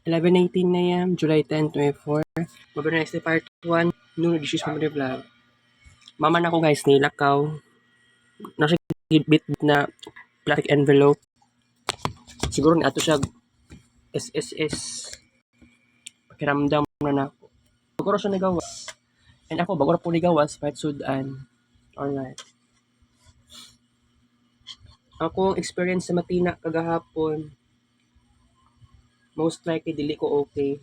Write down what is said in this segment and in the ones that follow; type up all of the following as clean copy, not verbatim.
11:18 AM, July 10, 2024. Mababa next part 1, noon dishes mo vlog. Mama na ko guys, nilakaw. Nasa bit na plastic envelope. Siguro ni ato siya SSS. Pakiramdam na na ako. Siguro siya nagawas. And ako, bago na po nagawas, kahit sudan. Alright. Akong experience sa Matina kagahapon, most likely dili ko okay.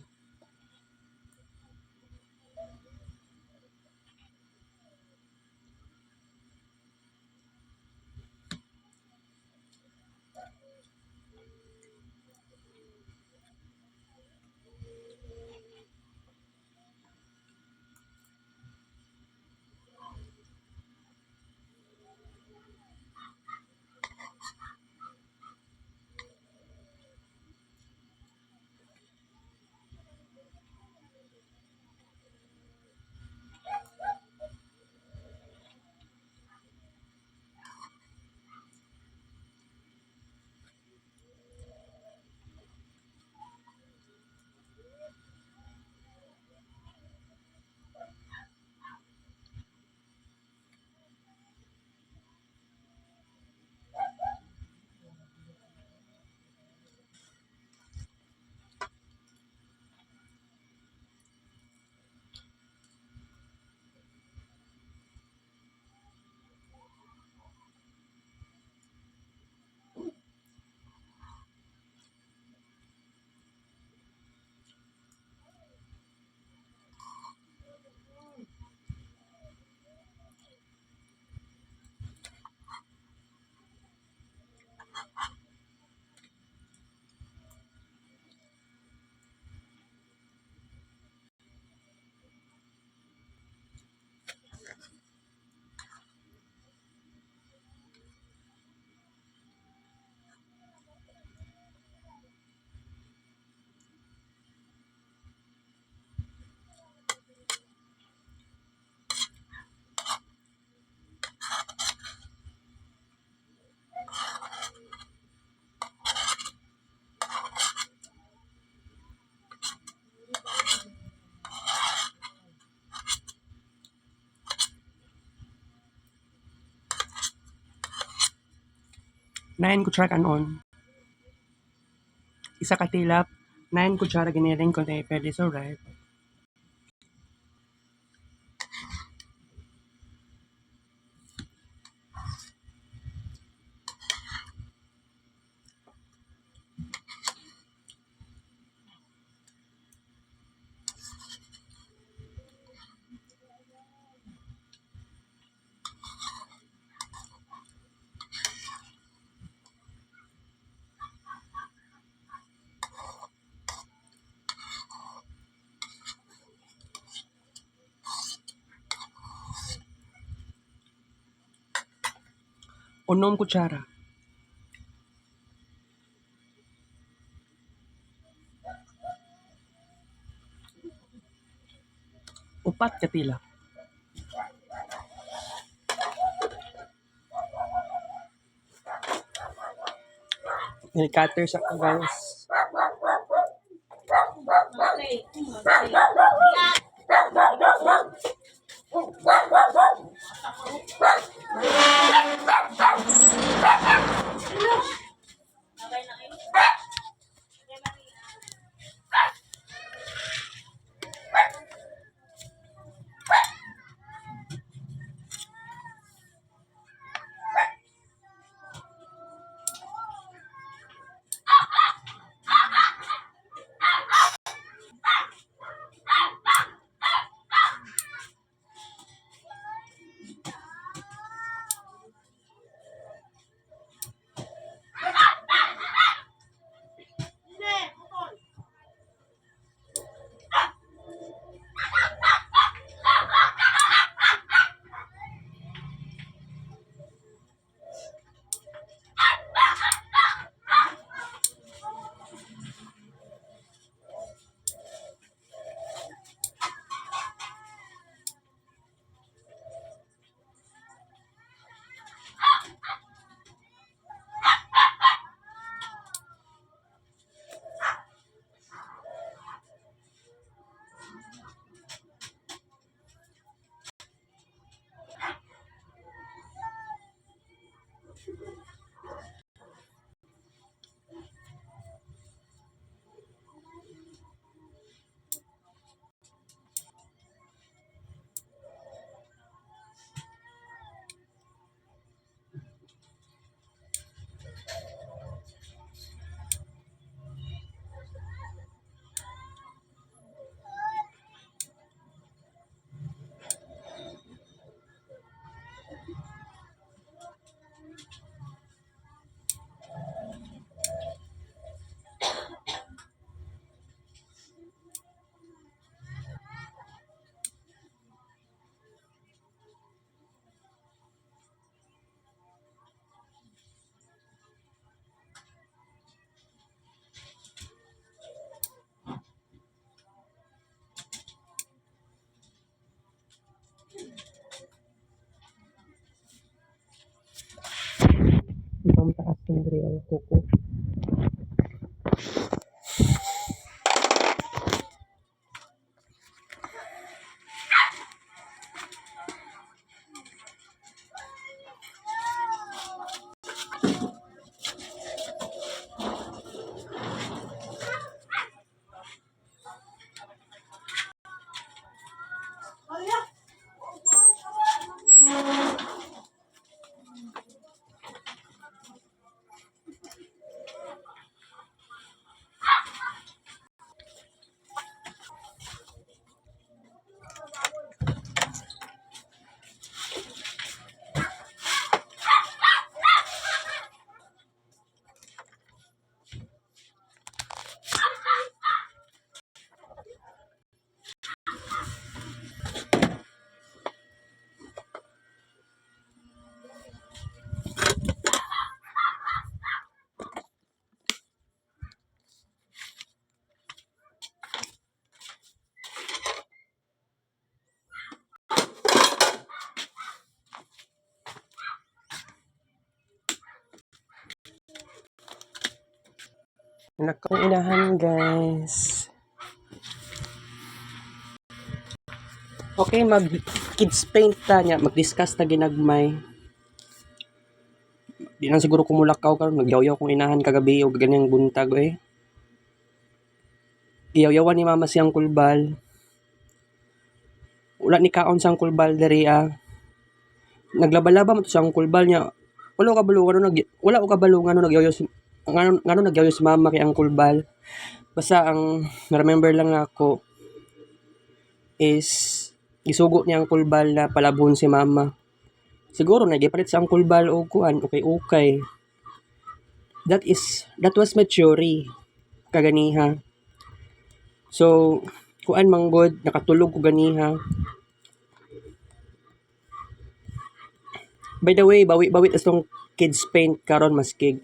Nine kutsara kanon. Isa ka tilap, 9 kutsara giniling kung tayo pwede so right. Unom kutsara. Upat ka tilap. Nil-cutter sa guys. diri ang kuko. Anak kong inahan, guys. Okay, mag-kids paint ta niya. Mag-discuss ta ginagmay. Di na siguro kumulakaw karon, nagyaw-yaw kong inahan kagabi o ganyang buntag eh. Giyaw-yawan ni mama siyang kulbal. Wala ni kaon siyang kulbal diri Naglaba-laba man to siyang kulbal niya. Wala ko kabalo ngano nagyaw-yaw si ngano nagyaw-yaw si mama kay ang kulbal. Basta ang na-remember lang ako is gisugo niya ang kulbal na palabon si mama. Siguro nagipalit sa ang kulbal og kuan okay. That was my theory kaganiha. So kuan manggod nakatulog ko ganiha. By the way, bawi tong kids paint karon maskig.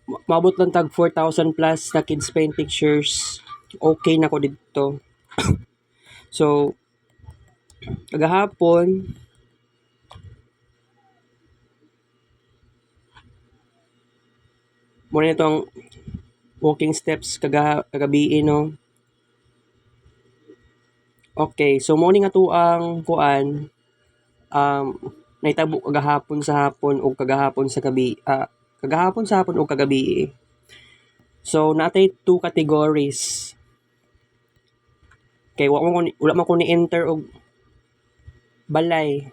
Maabot lang tag 4,000 plus na kids paint pictures. Okay na ko dito. So kagahapon muna itong walking steps kagabi no. Okay, so morning ato ang kuan naitabo kagahapon sa hapon o kagahapon sa gabi kagahapon sa hapon o kagabi. So natay two categories. Kay wala man ko ni enter og balay.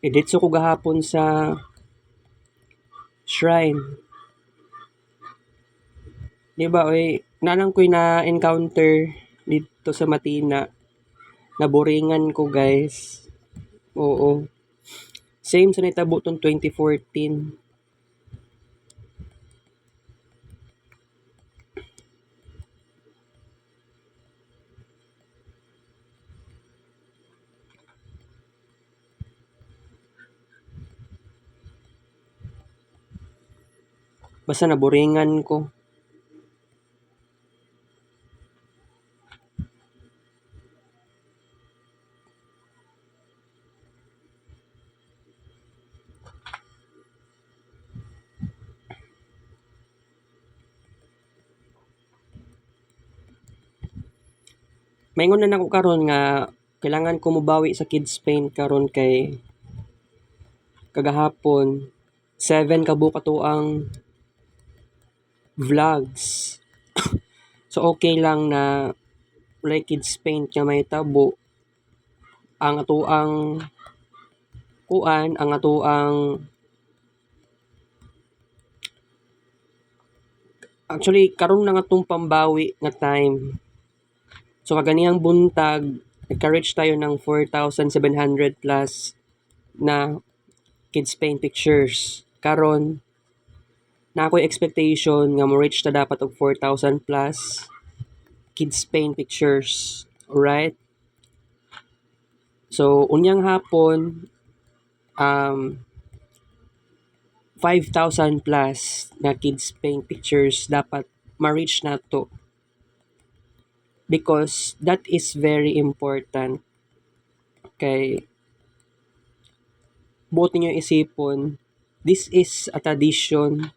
Editso ko gahapon sa shrine. Diba nanang ko'y na-encounter dito sa Matina. Naboringan ko, guys. Oo. Same sa naitabo tong 2014. Basta naboringan ko. Maingon na nako karon nga kailangan ko mobawi sa kids paint karon kay kagahapon 7 kabuka to ang vlogs. So okay lang na walay kids paint nga may tabo. Ang atoang kuan, ang atoang actually karon na nga tong pambawi nga time. So kaganihang buntag nagka-reach tayo ng 4,700 plus na kids paint pictures. Karon na ako'y expectation nga mo reach ta dapat og 4,000 plus kids paint pictures. Alright? So unyang hapon 5,000 plus na kids paint pictures dapat ma-reach na to. Because that is very important. Kay buot ninyo isipon This is a tradition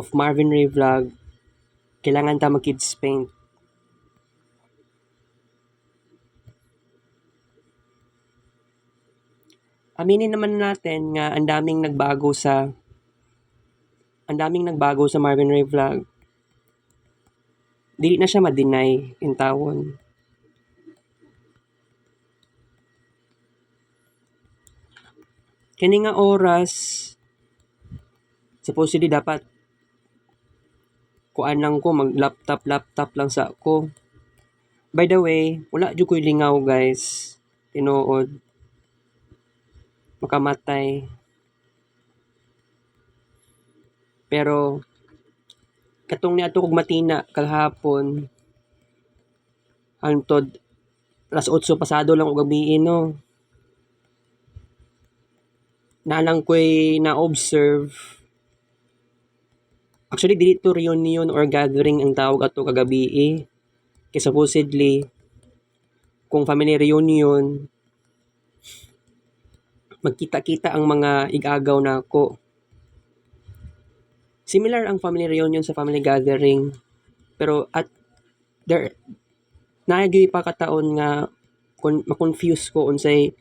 of Marvin Ray Vlog. Kailangan ta mag-kids paint. Aminin naman natin nga ang daming nagbago sa Marvin Ray Vlog. Dili na siya ma-deny in tawon. Kini nga oras supposedly dapat kuan lang ko mag-laptop lang sa ako. By the way, wala jud ko'y lingaw guys. Tinuod. Makamatay. Pero katong niadto kog matina kahapon hangtod alas 8 pasado lang og gabi no. Nalang ko'y na-observe. Actually, dili to reunion or gathering ang tawag ato kagabi. Kaya supposedly, kung family reunion, magkita-kita ang mga igagaw na ako. Similar ang family reunion sa family gathering. Pero at there, naagyoy pa kataon nga ma-confuse ko unsay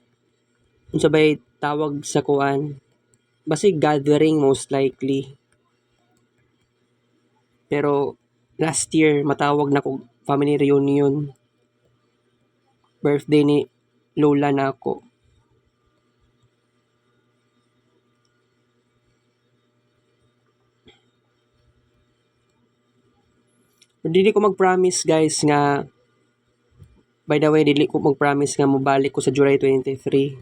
bay tawag sa kuan. Basi gathering most likely. Pero last year matawag na ko family reunion. Birthday ni lola na ako. Dili ko mag-promise guys nga by the way, dili ko mag-promise nga mobalik ko sa July 23.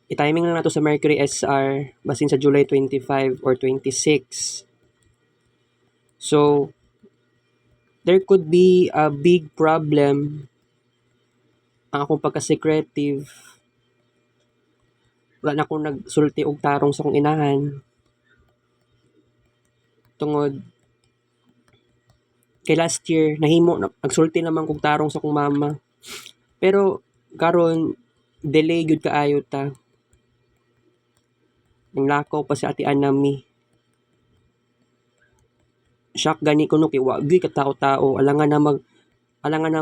I-timing lang nato sa Mercury SR basin sa July 25 or 26. So, there could be a big problem ang akong pagka-secretive. Wala na akong nagsulti og tarong sa akong inahan. Tungod kay last year nahimo nagsulti naman kog tarong sa akong mama. Pero karon delay gyud kaayo ta. Nanglakaw pa si Ate Anami. Shock gani ko no kay wa gyud ka tao-tao alangan na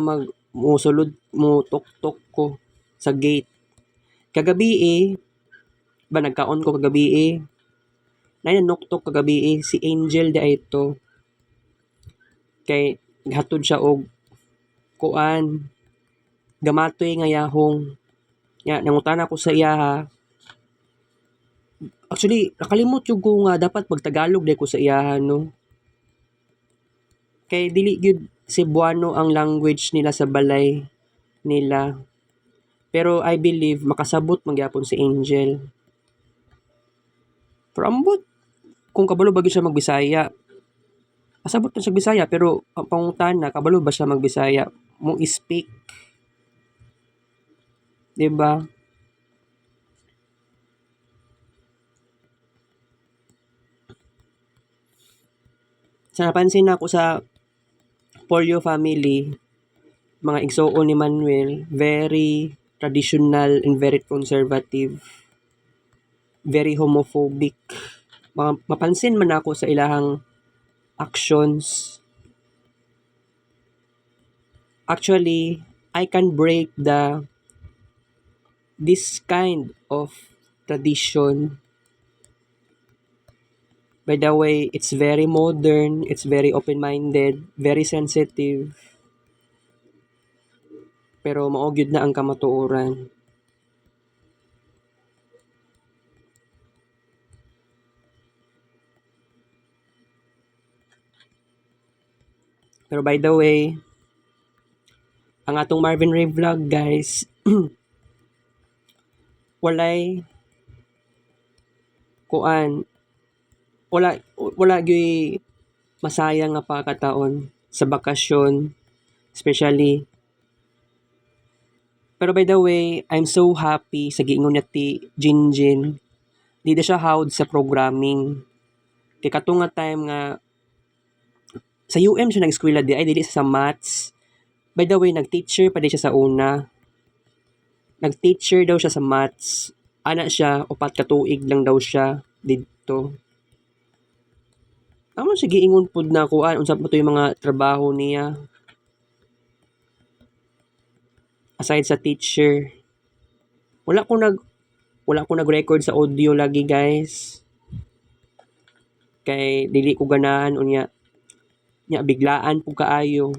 mag musulod mo tok-tok ko sa gate. Kagabi ba nagkaon ko kagabi nay noktok kagabi si Angel da ito. Kay hatod siya og kuan gamatoy nga yahong ya nangutana ko sa iya ha. Actually nakalimot jud ko nga dapat magtagalog day ko sa iya no. Kay dili gyud Cebuano ang language nila sa balay nila. Pero I believe makasabot magyapon si Angel. Pero ambot kung kabalo ba gyud siya magbisaya. Pasabot na siya Bisaya pero ang pangutana kabalo ba siya magbisaya mo speak, 'di ba? Sa napansin ako sa Polio family, mga igsoon ni Manuel, very traditional and very conservative, very homophobic. Mapansin man ako sa ilahang actions. Actually, I can break this kind of tradition. By the way, it's very modern, it's very open-minded, very sensitive. Pero mao gyud na ang kamatuoran. Pero by the way, ang atong Marvin Ray Vlog guys, walay kuan wala gyud masayang nga pagkataon sa bakasyon especially. Pero by the way, I'm so happy sa giingon niya ti Jinjin. Di na siya hawd sa programming. Kay katong nga time nga sa UM siya nag-eskwela di ay dili sa maths. By the way, nag-teacher pa di siya sa una. Nag-teacher daw siya sa maths. Ana siya, 4 ka tuig lang daw siya. didto. Amo siya giingon pud na kuan unsa pa to yung mga trabaho niya aside sa teacher. Wala ko nag-record sa audio lagi guys. Kay dili ko ganahan unya biglaan pud kaayo.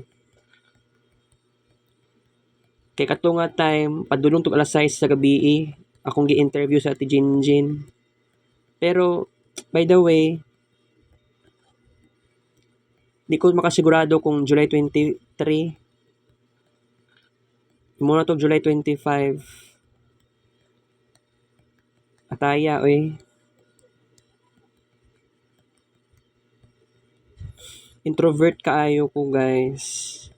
Kay kato nga time padulong tug alas 6 sa gabii akong gi-interview sa Ate Jinjin. Pero by the way, di ko makasigurado kung July 23. Muna to July 25. Ataya, oy. Introvert kaayo ko, guys.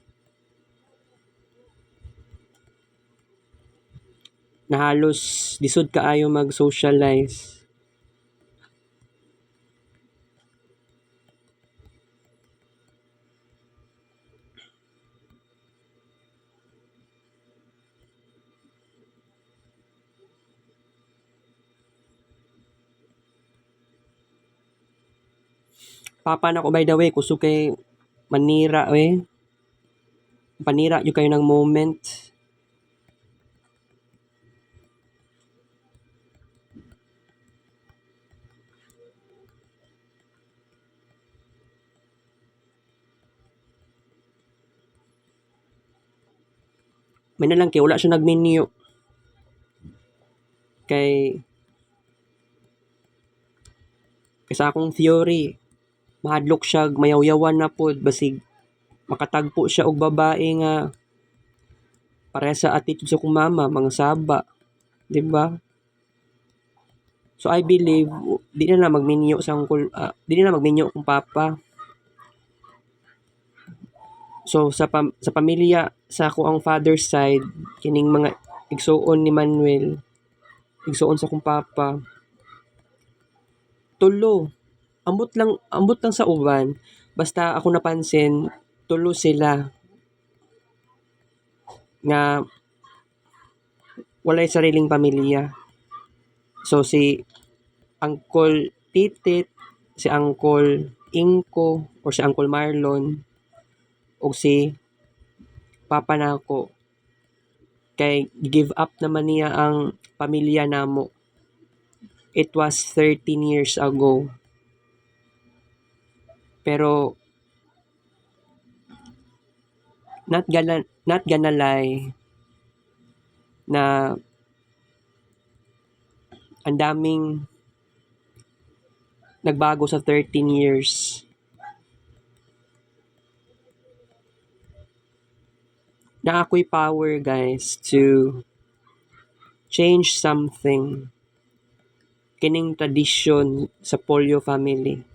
Nahalos disod kaayo mag-socialize. Papa na ko by the way, kusog kay manira, eh. Panira yung kayo ng moment. May na lang kay wala siya nag-menu. Kay sa akong theory, mahadlok siya, mayawyawan na pod basig makatagpo siya og babae nga pareha sa attitude sa kong mama, mga saba, 'di ba? So I believe di na magminyo di na magminyo kung papa. So sa pamilya sa ako ang father's side kining mga igsuon ni Manuel, igsuon sa kong papa. Tulo. Ambot lang sa uban. Basta ako napansin, tulo sila nga walay sariling pamilya. So si Uncle Titit, si Uncle Inko, or si Uncle Marlon, o si Papa nako. Kay give up naman niya ang pamilya namo. It was 13 years ago. Pero not gonna lie na ang daming nagbago sa 13 years. Na ako'y power, guys, to change something. Kining tradisyon sa Polio family.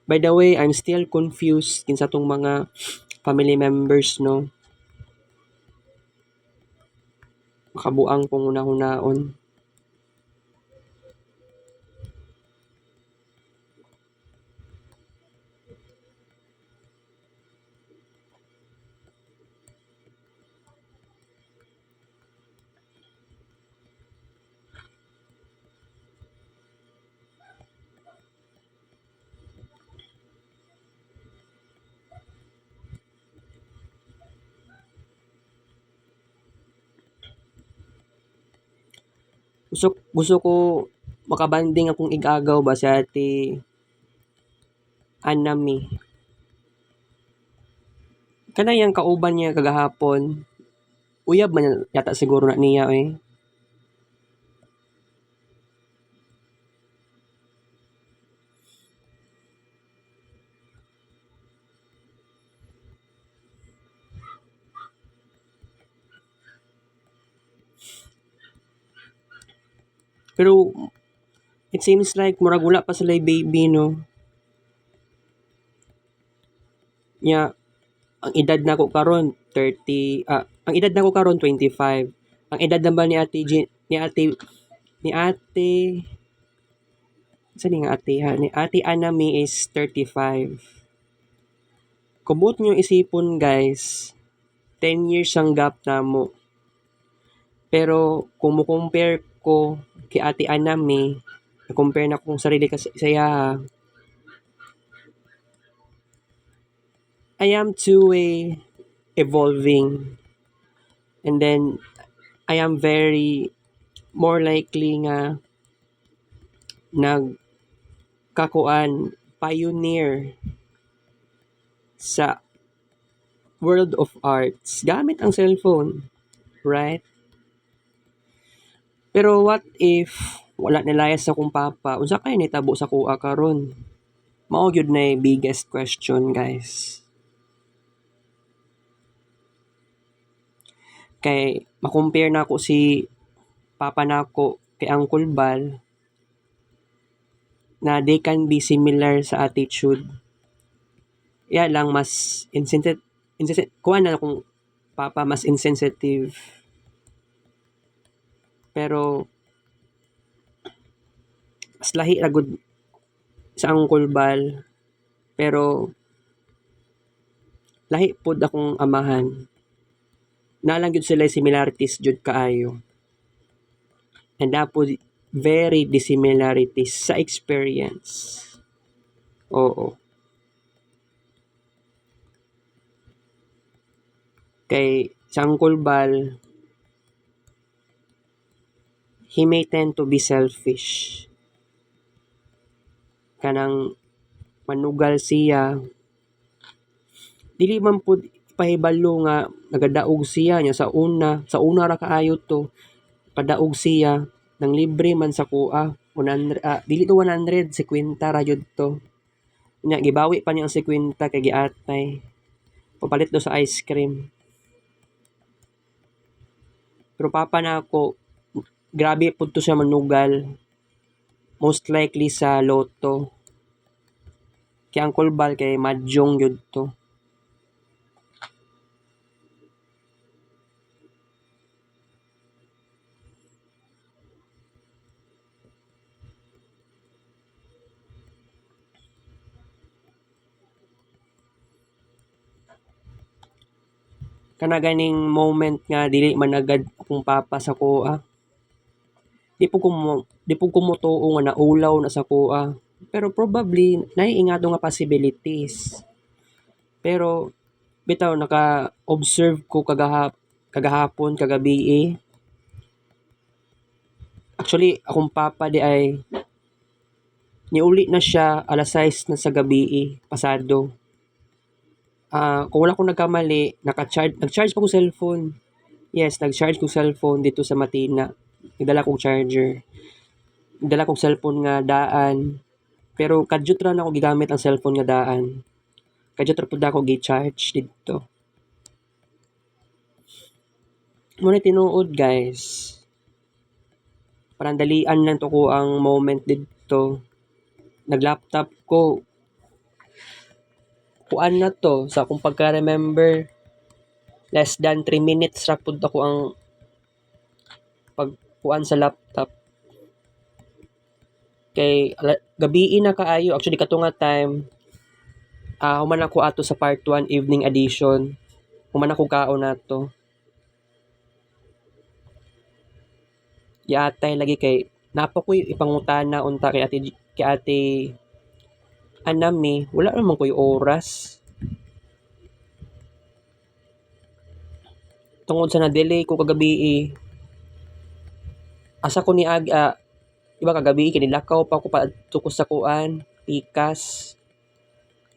By the way, I'm still confused kinsa tong mga family members, no? Makabuang kong una-hunaon. Gusto ko makabanding akong igagaw ba sa ati Anami. Kanayang kauban niya kagahapon. Uyab man yata siguro na niya, eh. Pero it seems like murag wala pa sila baby, no? Nya ang edad nako karon 30, ang edad nako karon 25. Ang edad naman ni ate saan nga ate ha? Ni ate Anami is 35. Kubot nyo isipon, guys, 10 years ang gap namo. Pero kung mo-compare ko kay Ate Anami, na-compare na kong sarili sa iya, I am two-way evolving. And then, I am very more likely nga nagkakuan pioneer sa world of arts gamit ang cellphone, right? Pero what if wala nilayas sa kong papa, unsa kay nitabo sa kuha karon? Mao gyud na biggest question, guys. Kay ma-compare na ako si papa nako kay Uncle Bal na they can be similar sa attitude. Lang mas insensitive kuha na akong papa mas insensitive. Pero mas lahi ra gud sa Uncle Bal. Pero lahi pod akong amahan. Nalang gyud sila similarities jud kaayo. And napod very dissimilarities sa experience. Oo. Kay sa Uncle Bal, he may tend to be selfish. Kanang manugal siya. Dili man pud pahibalo nga nagadaog siya nya sa una ra kaayo to. Padaog siya nang libre man sa kuha. 100 dili to 100, 50 ra jud to. Nya gibawi pa niya ang 50 kay giatay. Papalit do sa ice cream. Pero papa na ako, grabe po to siya manugal. Most likely sa loto. Kaya Uncle Bal kay Mahjong yun to. Kana ganing moment nga dili man agad akong papa sa kuha. Di po ko motuo nga naulaw na sa kuha. Pero probably naiingato nga possibilities. Pero bitaw naka-observe ko kagahapon kagabi. Actually akong papa di ay niuli na siya alas 6 na sa gabi pasado. Kung wala akong nagkamali, nag-charge pa ko cellphone. Yes, nag-charge ko cellphone dito sa Matina. Nagdala kong charger. Nagdala kong cellphone nga daan. Pero kadyot ra na ako gigamit ang cellphone nga daan. Kadyot ra pud ako gi-charge dito. Muna tinuod, guys. Parang dalian lang to ko ang moment dito. Nag-laptop ko. Kuan na to sa kung pagka-remember less than 3 minutes ra pud ako ang pagkuan sa laptop. Kay gabi na kaayo actually kato nga time human ako ato sa part 1 evening edition. Human ako kaon nato. Yatay lagi kay napa ko'y ipangutana unta kay ate Anami, wala naman ko'y oras. Tungod sa na-delay ko kagabi asa ko ni iba kagabi kinilakaw pa ko paadto ko sa kuan, pikas.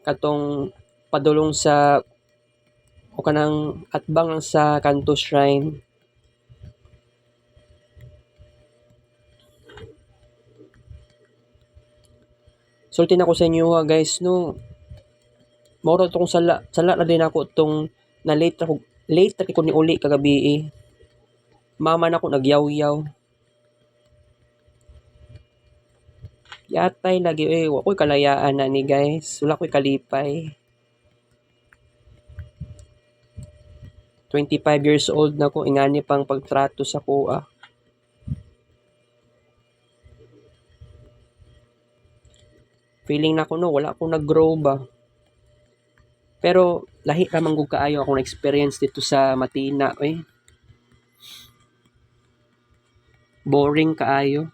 Katong padulong sa o kanang atbang lang sa Kanto Shrine. Sulti na ko sa inyo guys no. Moro tong sala na din ako tong na late ko ni uli kagabi. Mama na ko nagyaw-yaw. Yatay lagi wa ko'y kalayaan na ni guys. Wala ko'y kalipay. 25 years old na ko ingani pang pagtrato sa kuha. Feeling na ko no wala akong nag-grow ba. Pero lahi ra man gud kaayo akong experience dito sa Matina, boring kaayo.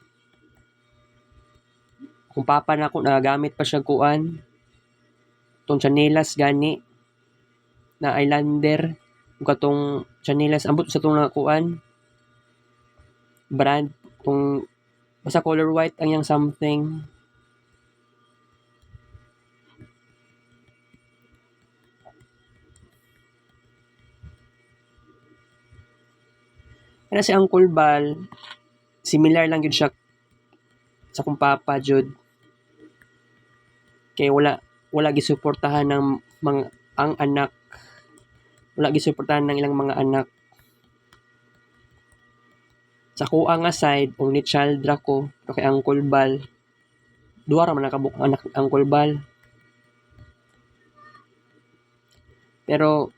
Kung papa nako nagagamit pa siya kuan, tong tsinelas gani na Islander, ug katong tsinelas ambot sa tong kuan brand, kung basta color white ang yang something. Kana si Uncle Bal, similar lang gyud siya sa akong papa jud. Kay wala gisuportahan ng ang anak. Wala gisuportahan ng ilang mga anak. Sa kuha nga side, kung ni child ra ko, kay Uncle Bal, duha ra man nakabuk anak Uncle Bal. Pero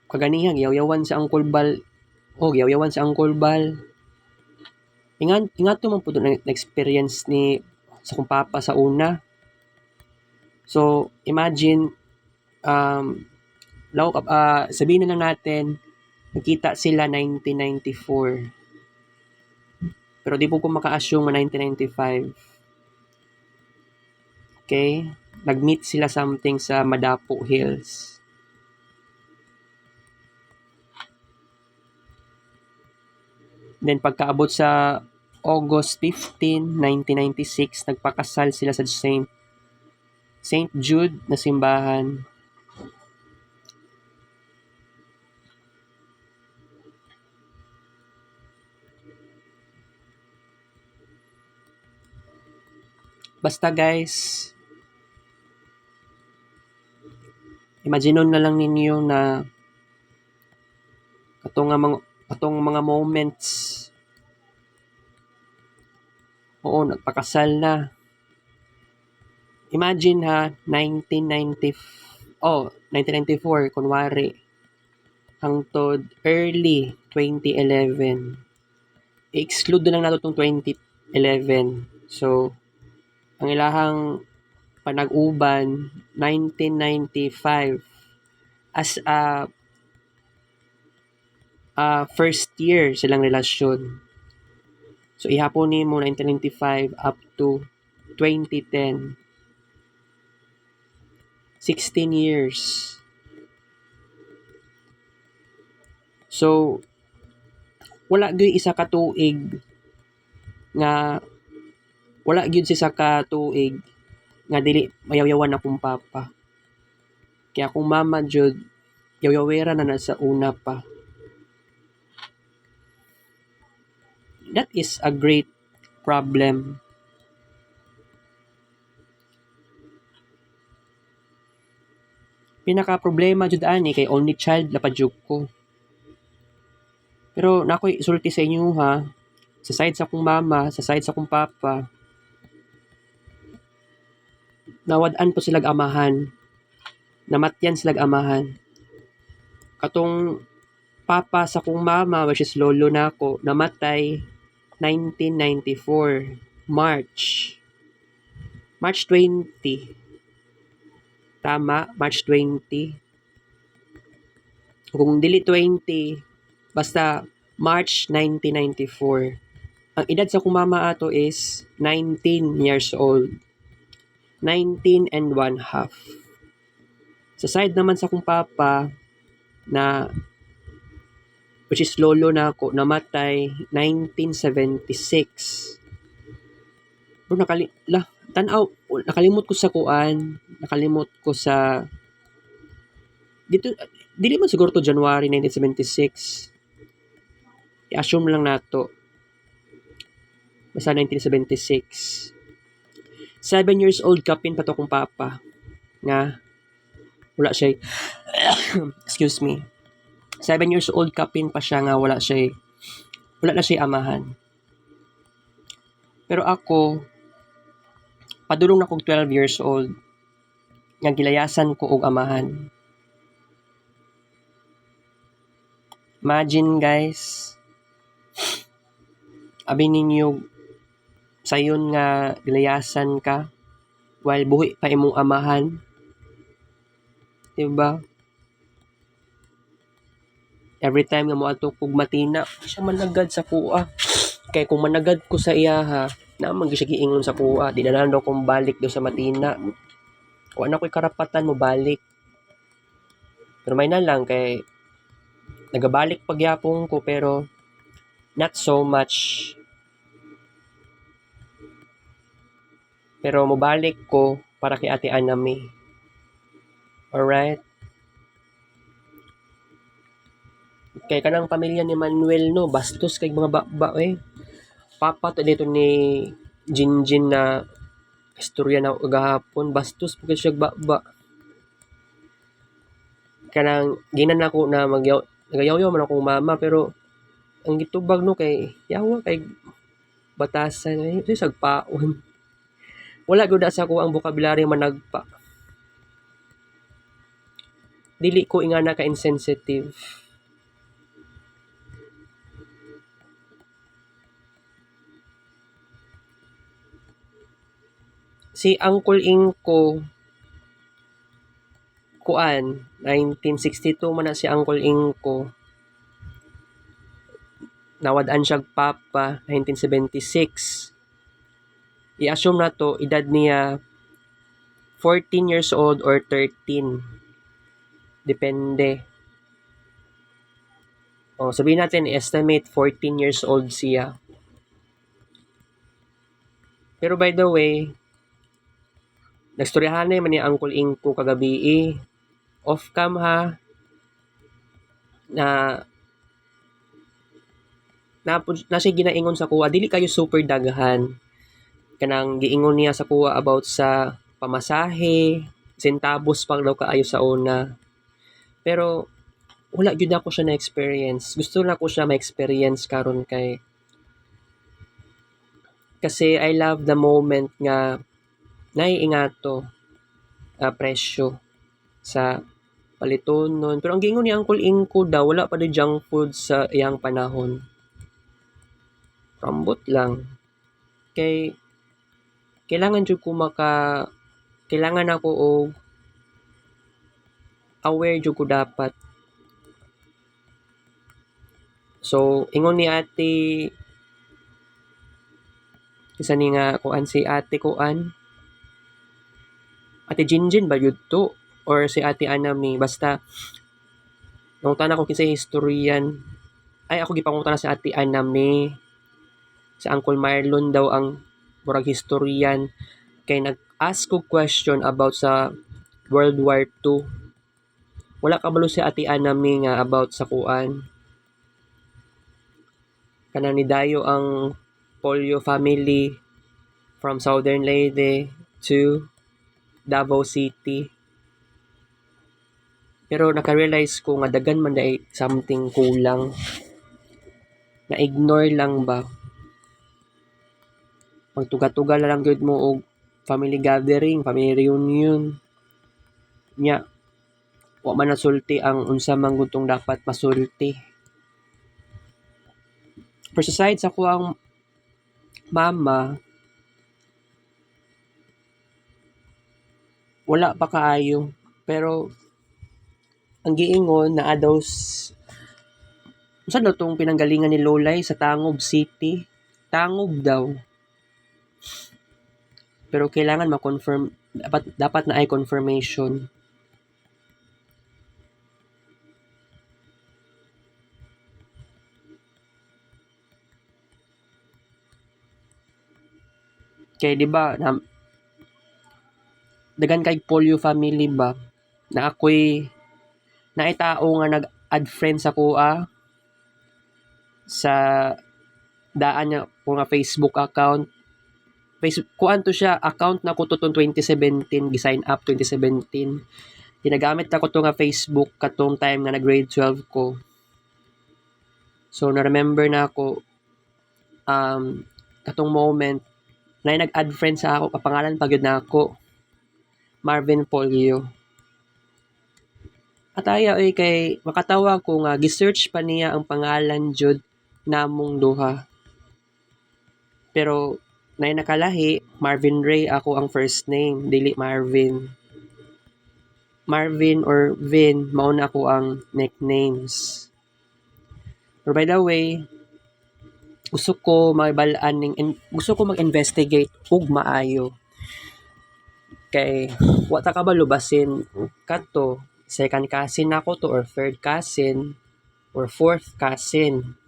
kaganihan yaw-yawan sa Uncle Bal, yaw-yawan sa Uncle Bal. Ingadto man pud na experience ni sa akong papa sa una. So imagine, sabihin na lang natin nagkita sila 1994. Pero di po ko maka-assume na 1995. Okay? Nag-meet sila something sa Madapo Hills. Then pagkaabot sa August 15, 1996, nagpakasal sila sa St. Jude na simbahan. Basta guys, imaginon na lang ninyo na katong mga moments, nagpakasal na. Imagine ha, 1994, kunwari, hangtod early 2011. I-exclude na lang nato tong 2011. So, ang ilahang panag-uban 1995 as a first year silang relasyon. So ihapon nimo 1995 up to 2010. 16 years. So wala gyud isa ka tuig nga dili mayaw-yawan akong papa. Kaya akong mama jud yaw-yawera na sa una pa. That is a great problem. Pinaka problema jud ani kay only child la pa jud ko. Pero nakoy isulti sa inyo ha, sa side sa akong mama, sa side sa akong papa, nawad-an po silag amahan. Namatyan silag amahan. Katong papa sa akong mama, which is lolo nako, namatay 1994, March 20. Tama, March 20. Kung dili 20, basta March 1994. Ang edad sa akong mama ato is 19 years old. 19 and 1/2. Sa side naman sa akong papa, na which is lolo na ako, namatay 1976. Pero nakalimot ko sa kuan, nakalimot ko sa dito, dili man siguro to January 1976. I-assume lang nato. Basta 1976. 7 years old kapin pa to kong papa. Nga, wala siya, excuse me. 7 years old kapin pa siya nga wala na siya amahan. Pero ako, padulong na kong 12 years old, nga gilayasan ko og amahan. Imagine guys, abi ninyo sayon nga gilayasan ka while buhi pa imong amahan. diba? Every time nga moadto kog matina, siya managad sa kuha. Kay kung managad ko sa iya ha, naman gyud siya giingon sa kuha, di na lang daw kong balik daw sa matina. Wala na ko'y karapatan mo balik. Pero may na lang kay nagabalik pagyapon ko pero not so much. Pero mobalik ko para kay Ate Anami. Alright? Kay kanang pamilya ni Manuel no, bastos kay mga baba eh. Papa to dito ni Jinjin na istorya na gahapon, bastos pagka siya baba. Kanang ginan ako na nagayaw-yaw man akong mama pero ang gitubag no kay yawa kay batasan ay sagpaon. Wala gyud sa ko ang vocabulary managpa. Dili ko ingana ka insensitive. Si Uncle Inko kuan 1962 man na si Uncle Inko. Nawad-an siya papa 1976. I-assume na to edad niya 14 years old or 13. Depende. O, sabihin natin, estimate 14 years old siya. Pero by the way, nagstoryahan na man ni Uncle Inko kagabi off cam ha, na siya ginaingon sa kuha, dili kayo super daghan. Kanang giingon niya sa kuha about sa pamasahe, centavos pang daw kaayo sa una. Pero wala gyud ako siya na experience. Gusto na ko siya ma-experience karon kasi I love the moment nga naiingato presyo sa palitonon. Pero ang gingon ni Uncle Inko daw wala pa daw junk food sa iyang panahon. Rambot lang. Kay kailangan jud ko kailangan ako og aware jud ko dapat. So, ingon ni ate isa ni nga kuan si ate kuan. Ate Jinjin ba yun to? Or si ate Anami? Basta, nangutan ako kinsa historian. Ay, ako gipangutan na si ate Anami. Si Uncle Marlon daw ang murag historian. Kay nag-ask ko question about sa World War II. Wala kabalo si ate Anami nga about sa kuan. Kanang ni Dayo ang polio family from Southern Leyte to Davao City. Pero naka-realize ko nga dagan man dai something kulang. Na-ignore lang ba? Magtuga-tuga na lang gyud mo og family gathering, family reunion. Nya, wa man nasulti ang unsa man gutong dapat masulti. For sa side sa kuang mama, wala pa kaayo. Pero ang giingon naa daw unsa daw tong pinanggalingan ni Lolay sa Tangob City? Tangob daw. Pero kailangan ma-confirm, dapat na ay confirmation. Kaya di ba dagan kay polio family ba na ako'y naitao nga nag-add friend sa kuha sa daan niya ko nga Facebook account. Kuan to siya, account na ko to 2017, gisign up 2017. Ginagamit na ko to nga Facebook katong time nga nag-grade 12 ko. So, na-remember na ako katong moment na nag-add friend sa ako, kapangalan pa gyud na ako. Marvin Polio. At ayaw kay makatawa ko nga gi-search pa niya ang pangalan jud namong duha. Pero nay nakalahi, Marvin Ray ako ang first name, dili Marvin. Marvin or Vin, mauna ako ang nicknames. Pero by the way, gusto ko gusto ko mag-investigate ug maayo. Kay wata ka ba lubasin kadto second cousin ako to or third cousin or fourth cousin.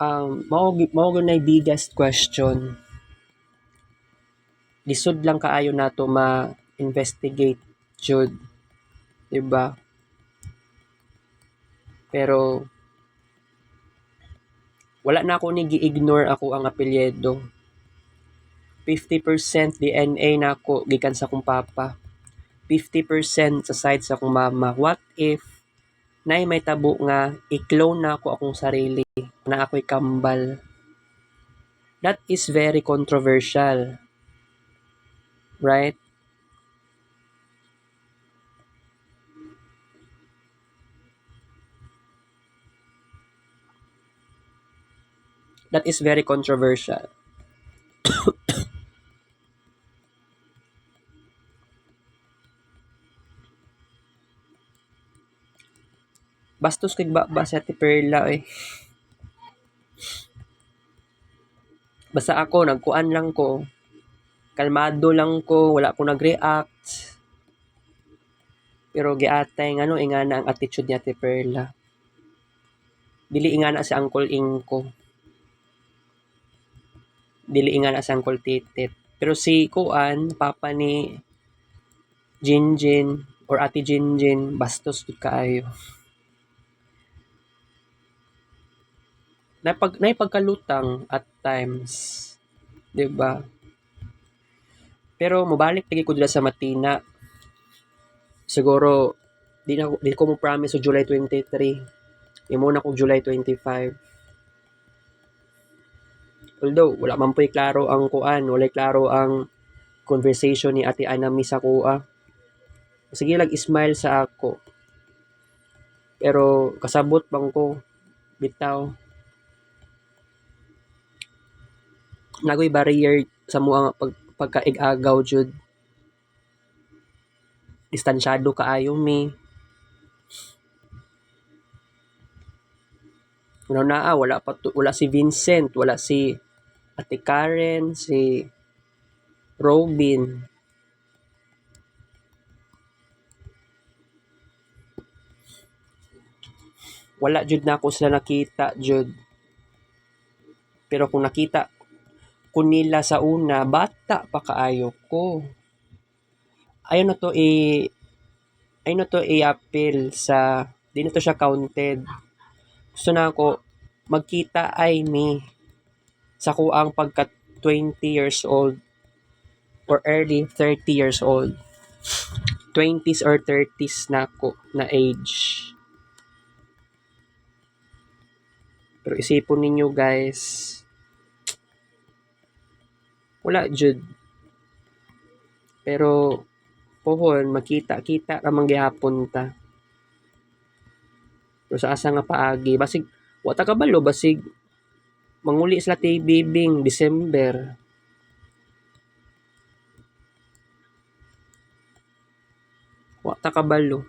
Mao gunay biggest question. Lisod lang kaayo nato ma-investigate jud, diba? Pero wala na ako ni gi-ignore ako ang apelyido. 50% DNA na ako gikan sa akong papa. 50% sa side sa akong mama. What if nay may tabo nga i-clone na ako akong sarili na ako'y kambal? That is very controversial. Right? That is very controversial. Bastos kay ba si Ate Perla eh. Basta ako, nagkuan lang ko. Kalmado lang ko, wala ko nag-react. Pero giatay nga no, ingana ang attitude ni Ate Perla. Dili ingana si Uncle Ingko. Dili ingana si Uncle Titit. Pero si Kuan, papa ni Jinjin or Ate Jinjin, bastos gud kaayo. Naipagkalutang at times. 'Di ba? Pero mobalik lagi ko dila sa Matina. Siguro di ko mo promise sa July 23. Imo na kog July 25. Although wala man po'y klaro ang kuan, wala klaro ang conversation ni Ate Anami sa kuha. Sige smile sa ako. Pero kasabot bang ko bitaw. Nagoy barrier sa mga pagkaig-agaw jud. Distansyado kaayo mi. Wala si Vincent, wala si Ate Karen, si Robin. Wala jud na ako sila nakita jud. Pero kung nakita ko nila sa una, bata pa kaayo ko. Ayun na to i-appeal sa, di na to siya counted. Gusto na ako, magkita ay mi sa kuang pagka 20 years old or early 30 years old. 20s or 30s na ako na age. Pero isipon ninyo guys, wala jud. Pero pohon makita-kita ra man gihapon ta. Pero sa asa nga paagi, basig wata kabalo basig manguli sila ti bibing December. Wata kabalo.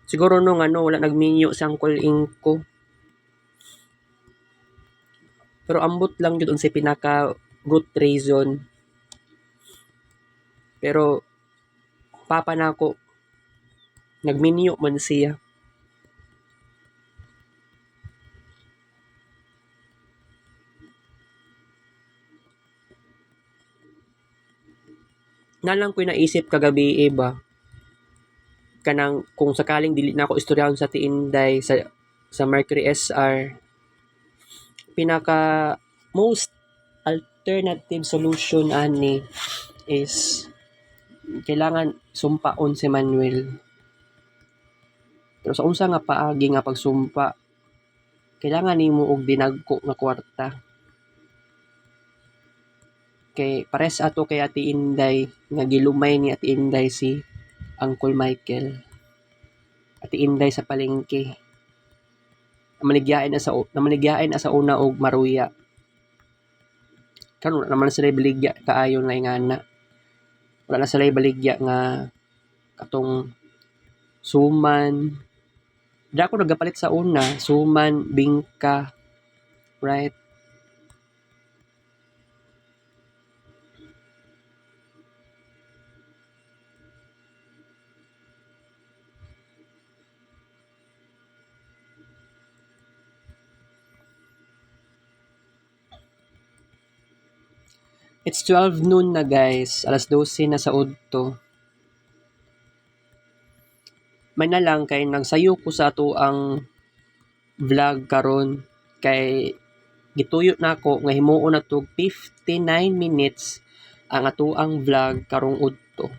Siguro nung wala nagminyo sa Uncle Ingko. Pero ambot lang jud unsay pinaka root reason. Pero papa nako nagminyo man siya. Nalang ko'y naisip kagabi ba, kanang kung sakaling dili na ako istoryahon sa Tiinday sa Mercury SR, pinaka most alternative solution ani is kailangan sumpaon si Manuel. Pero sa unsa nga paagi nga pagsumpa, kailangan nimo og dinagko nga kwarta. Kay pares ato kay Ate Inday nga gilumay ni Ate Inday si Uncle Michael. At Ati Inday sa palengke. Namaligyain na sa una og maruya. Karon wala naman sila baligya kaayo na ingana. Wala na sila baligya nga katong suman. Di ako nagapalit sa una, suman, bingka, right? It's 12 noon na guys, alas 12 na sa udto. May na lang kay nagsayo ko sa ato ang vlog karon kay gituyo na ako nga himuon na to 59 minutes ang ato ang vlog karong udto.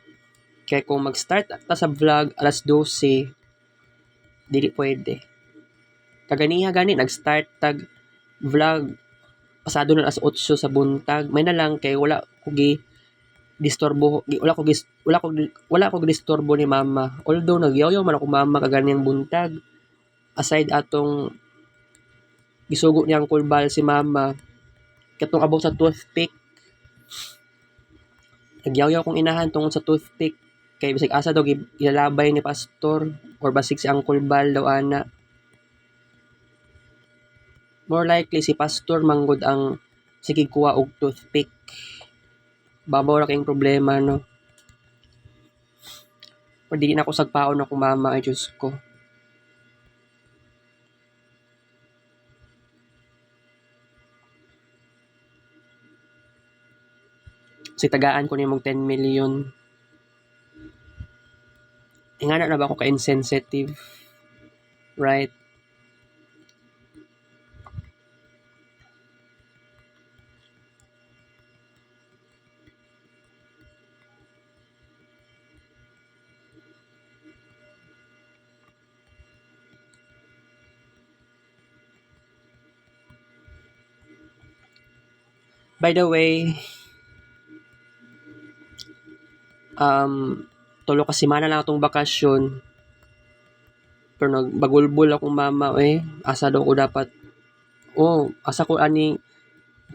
Kay kung mag-start ta sa vlog alas 12, dili pwede. Kaganiha gani nag-start tag vlog pasado na alas 8 sa buntag. May na lang kay wala ko disturbo wala ko disturbo ni mama. Although nagyaw-yaw man ako mama kaganiyang buntag. Aside atong gisugo niyang kulbal si mama katong abot sa toothpick. Nagyaw-yaw kong inahan tungod sa toothpick kay bisag asa daw gilalabay ni pastor or basig si Uncle Bal daw ana. More likely si pastor manggod ang sige kuha og toothpick. Babaw ra kayong problema no. O dili na ako sagpaon ako mama ay Diyos ko. Si tagaan ko nimong 10 million. Ingana na ba ako ka-insensitive? Right? By the way, tulo ka semana lang atong bakasyon. Pero nagbagulbol akong mama asa daw ko dapat asa ko ani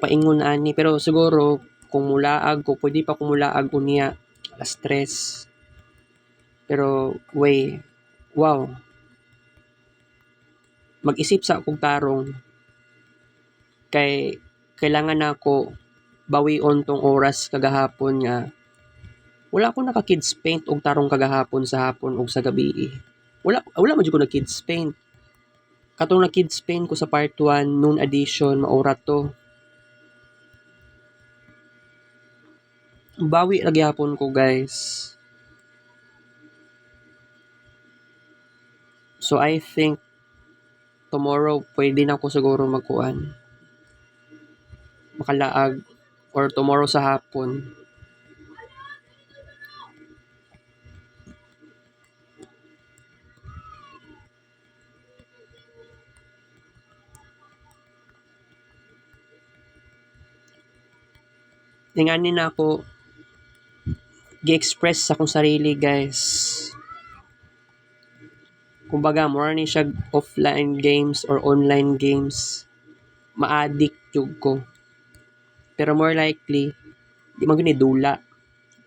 paingon ani pero siguro kung mulaag ko pwede pa ko mulaag unya alas 3. Pero wow. Mag-isip sa akong tarong kay kailangan nako bawion tong oras kagahapon nga wala ko naka-kids paint og tarong kagahapon sa hapon ug sa gabi. Wala man jud ko na kids paint. Katong na kids paint ko sa part 1 noon edition maura to. Bawi ra gyapon ko guys. So I think tomorrow pwede na ako siguro magkuan. Makalaag or tomorrow sa hapon. Ingani na ako gi-express sa akong sarili guys. Kumbaga more ni siya offline games or online games. Ma-addict jud ko. Pero more likely di man gyud ni dula.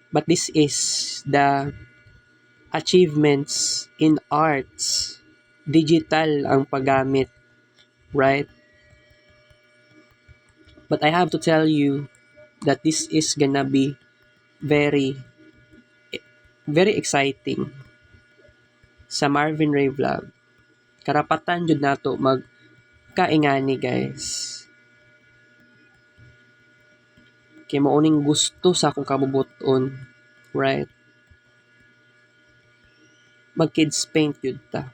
But this is the achievements in arts. Digital ang paggamit, right? But I have to tell you that this is gonna be very exciting sa Marvin Ray Vlog. Karapatan jud nato magkaingani guys. Kay mauning gusto sa akong kabubuton, right? Mag-kids paint yun ta.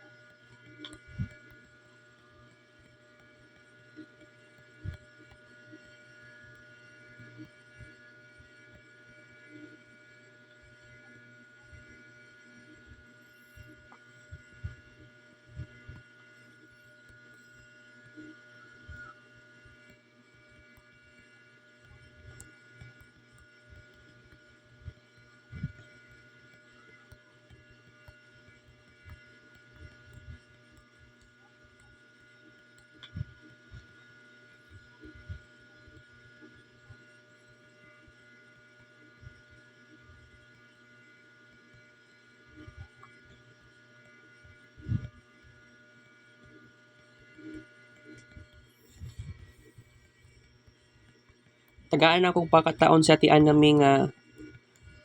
tagaan akong pakataon sa tian nami nga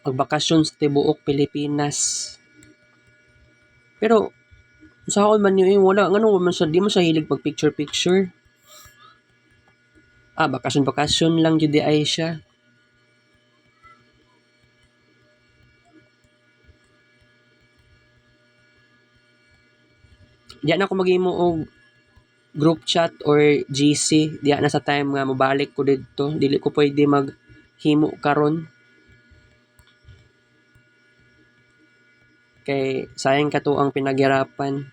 magbakasyon sa tibuok Pilipinas. Pero saan man yun wala ngano man siya di man siya hilig pag picture. Bakasyon lang jud di ay siya. Diya na ako maghimo og group chat or GC diya na sa time nga mobalik ko didto dili ko pwede maghimo karon kay sayang ka to ang pinaghirapan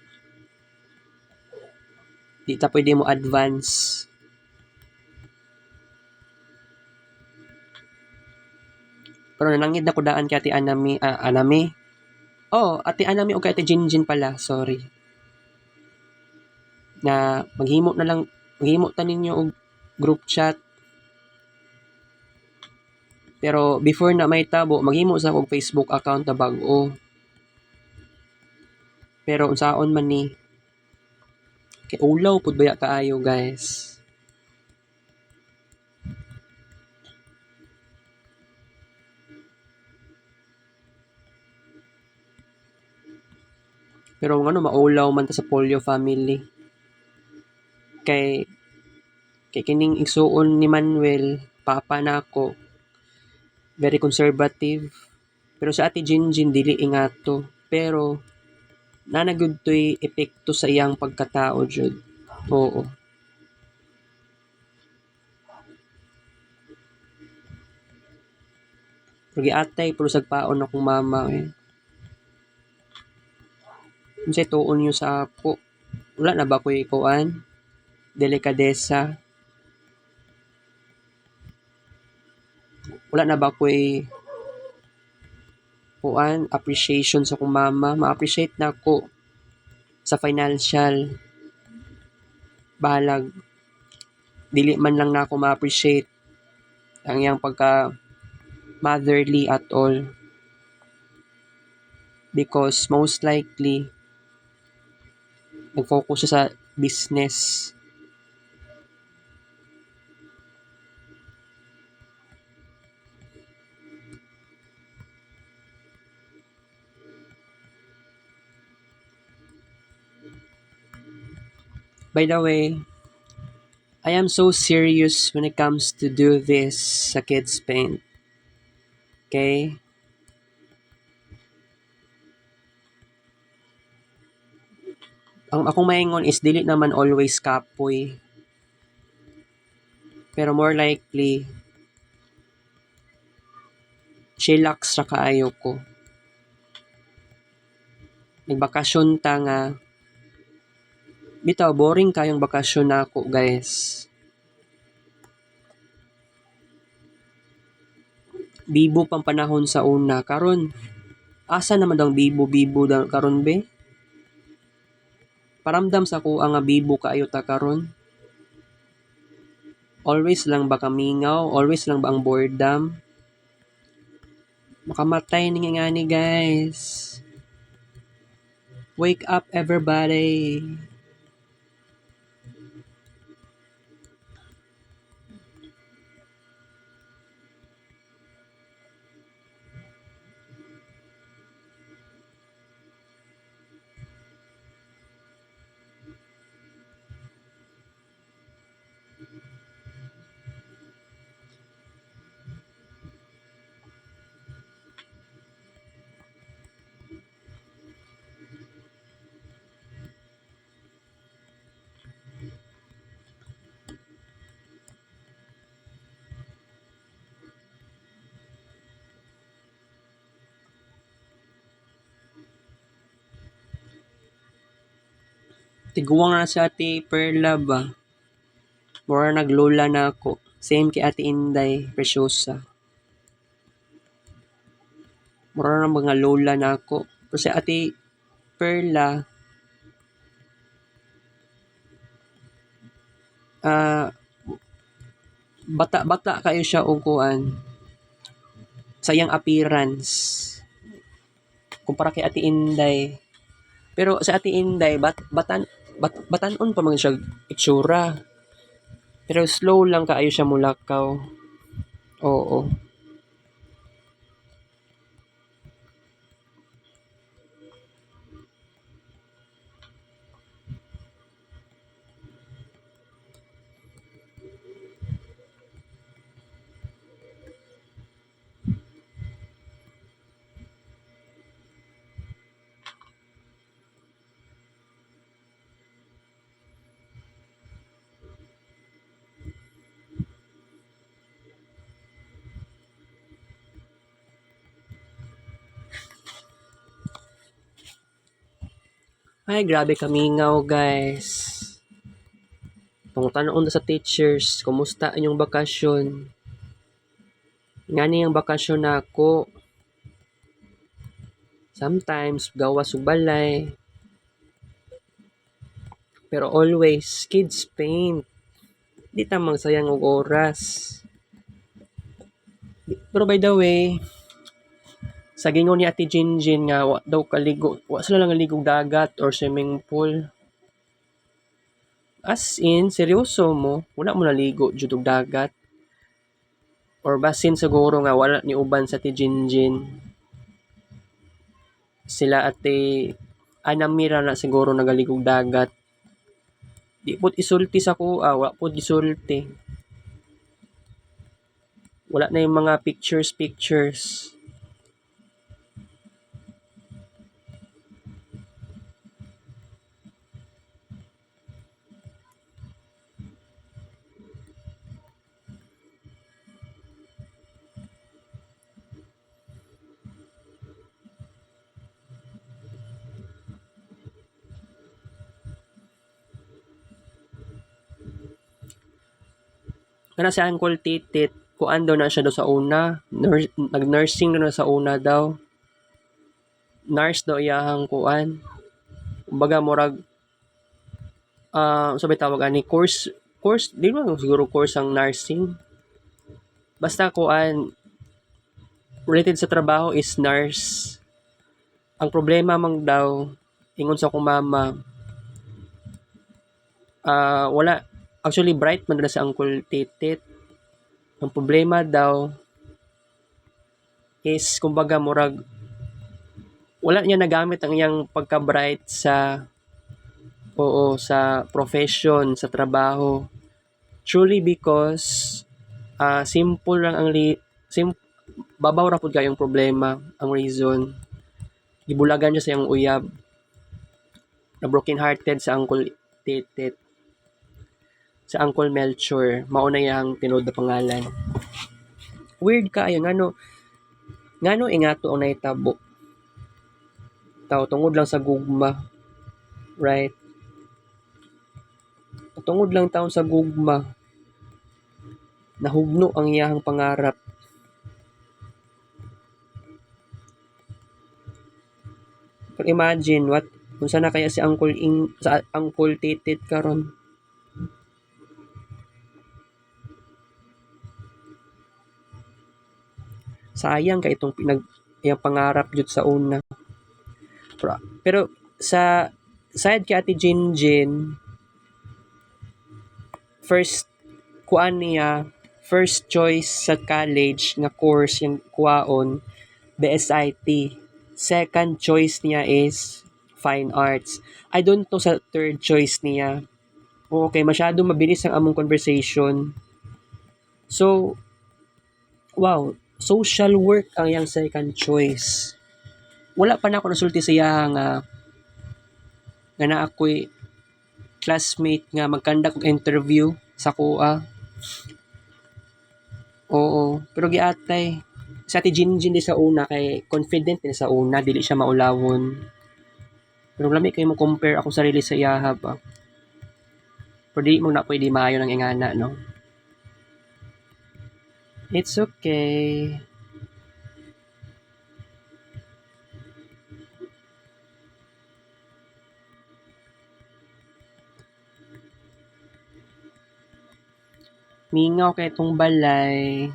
di ta pwede mo advance pero nanangid na ko daan kay Ate Anami Ate Anami o kay Ate Jinjin pala sorry na maghimo ta ninyo og group chat pero before na may tabo maghimo sa og Facebook account na bag-o pero unsaon man ni kay ulaw pud baya kaayo guys pero ngano maulaw man ta sa Polio family kay kining igsuon ni Manuel papa nako very conservative pero sa Ate Jinjin dili ingato pero nanagud to'y epekto sa iyang pagkatao jud oo pero giatay pero sagpaon akong mama unsay tuon niyo sa ako wala na ba ko'y kuan delikadesa wala na ba ko'y kuan appreciation sa akong mama ma-appreciate na ako sa financial balag dili man lang na ako ma-appreciate ang iyang pagka motherly at all because most likely nag-focus siya sa business. By the way, I am so serious when it comes to do this sa Kids Paint. Okay? Ang akong maingon is dili naman always kapoy. Pero more likely, chillax ra kaayo ko. Nagbakasyon ta nga. Bitaw, boring kayong bakasyon na ako, guys. Bibo pang panahon sa una. Karon, asa naman daw bibo daw karon be? Paramdam sa ko ang bibo kaayo ta karon. Always lang ba kamingaw? Always lang ba ang boredom? Makamatay ni nga ni guys. Wake up everybody. Tiguang na si Ate Perla ba? Mura naglola na ako. Same kay Ate Inday, Preciosa. Mura na mga lola na ako. Pero si Ate Perla, bata kayo siya o kuan sa iyang appearance kumpara kay Ate Inday. Pero sa Ate Inday, batanon pa mga siya itsura. Pero slow lang kaayo siya mulakaw. Oo. Ay, grabe kamingaw, guys. Pangutanon na sa teachers, kumusta inyong bakasyon? Nga niyang bakasyon nako. Sometimes, gawas ug balay. Pero always, kids paint. Di ta magsayang og oras. Pero by the way, sa gingon ni Ate Jinjin nga wa daw kaligo, wa sila lang ligog dagat or swimming pool. As in, seryoso mo, wala mo naligo jud og dagat. Or basin siguro nga wala ni uban sa Ate Jinjin. Sila Ate Anamira na siguro nagaligog dagat. Di pud isulti sa kuha, wala pud isulti. Wala na yung mga pictures. Kana si Uncle Titit, kuan daw na siya daw sa una. Nag-nursing daw na sa una daw. Nurse daw iyahang kuan. Kumbaga murag sabay tawag ani course di ba siguro course ang nursing. Basta kuan related sa trabaho is nurse. Ang problema mang daw ingon sa akong mama wala actually bright man na sa Uncle Titit. Ang problema daw is kumbaga murag wala niya nagamit ang iyang pagka-bright sa sa profession, sa trabaho. Truly because simple lang ang babaw ra pud kayong problema ang reason. Gibulagan niya sa iyang uyab. Na broken hearted sa Uncle Titit. Sa Uncle Melchor, mao na yang tinuod na pangalan. Weird kaayo ngano ingato ang nahitabo. Tungod lang sa gugma. Right? Tungod lang taon sa gugma. Nahugno ang iyahang pangarap. Pero imagine kung sana kaya si sa Uncle Titit karon. Sayang kay itong iyang pangarap jud sa una. Pero sa side kay Ate Jinjin, first choice sa college nga course yung kuhaon, BSIT. Second choice niya is fine arts. I don't know sa third choice niya. Okay, masyado mabilis ang among conversation. So, wow, social work ang yang second choice. Wala pa na ako nasulti sa iya nga na ako'y classmate nga magkandak og interview sa kuha. Oo, pero giatay. Sa Ate Jinjin di sa una kay confident din sa una, dili siya maulawon. Pero lami kayo mo compare ako sarili sa iyaha ba. Pero di mo na pwede maayo ng ingana, no? It's okay. Mingaw kay itong balay.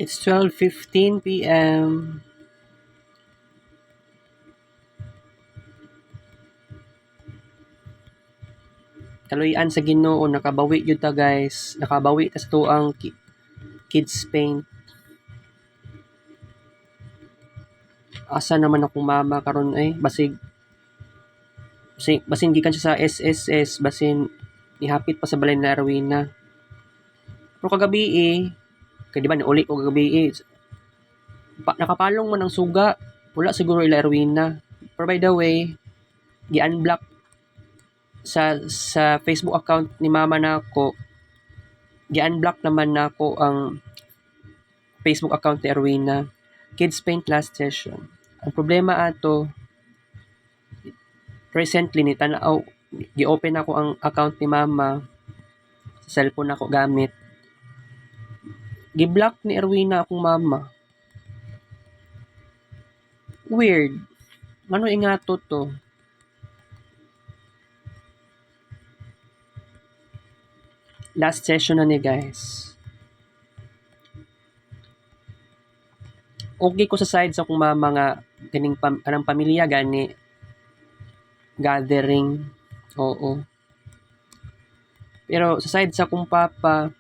It's 12:15 p.m. Kaluyan sa Ginoo, nakabawi jud ta guys. Nakabawi ta sa tuang kids paint. Asa naman ako mama karon basin gikan siya sa SSS, basin nihapit pa sa balay na Arwina. Pero kagabi kay di ba nauli ko kagabi nakapalong man ang suga. Wala siguro ila Erwina. Pero by the way, gi-unblock sa Facebook account ni mama nako. Gi-unblock naman nako ang Facebook account ni Erwina. Kids Paint last session. Ang problema ato, recently ni tanaw gi-open ako ang account ni mama sa cellphone ako gamit. Gi-block ni Erwina akong mama. Weird. Ano ingato to? Last session na ni guys. Okay ko sa side sa akong mama nga ganing anang pamilya gani gathering. Oo. Pero sa side sa akong papa,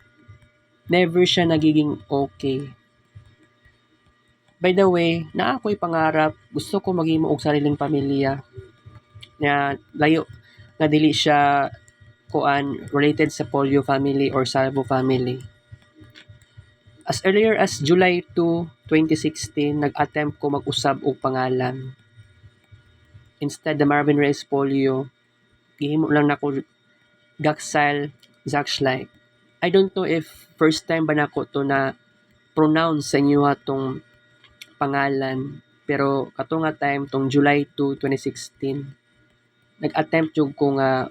never siya nagiging okay. By the way, naa ako'y pangarap, gusto ko maghimo og sariling pamilya. Na layo nga dili siya related sa Polio family or Salvo family. As earlier as July 2, 2016, nag-attempt ko mag-usab og pangalan. Instead the Marvin Reyes Polio, gihimo lang nako Gaxile Zachschleich. I don't know if first time ba nako to na pronounce sa inyo atong pangalan, pero kato nga time tong July 2, 2016 nag-attempt jud ko nga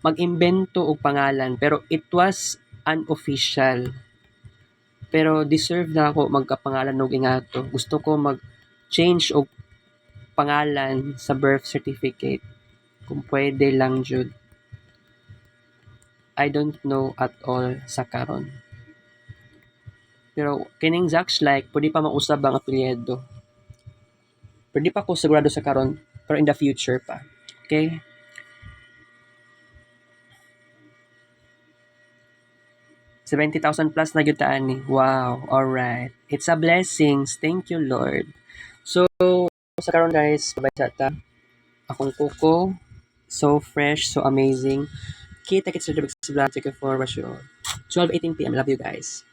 mag-imbento og pangalan pero it was unofficial. Pero deserve na ako magkapangalan og ingato. Gusto ko mag-change og pangalan sa birth certificate kung pwede lang jud. I don't know at all sa karon. Pero kining Zachschleich, pwede pa mausab ang apelyido. Pwede pa ko sigurado sa karon, pero in the future pa. Okay? $70,000 plus na gyud ta ani. Wow, alright. It's a blessings. Thank you, Lord. So, sa karon guys, babay ta. Akong kuko, so fresh, so amazing. Kita-kits sa vlog. Thank you for watching. 12:18 p.m. Love you guys.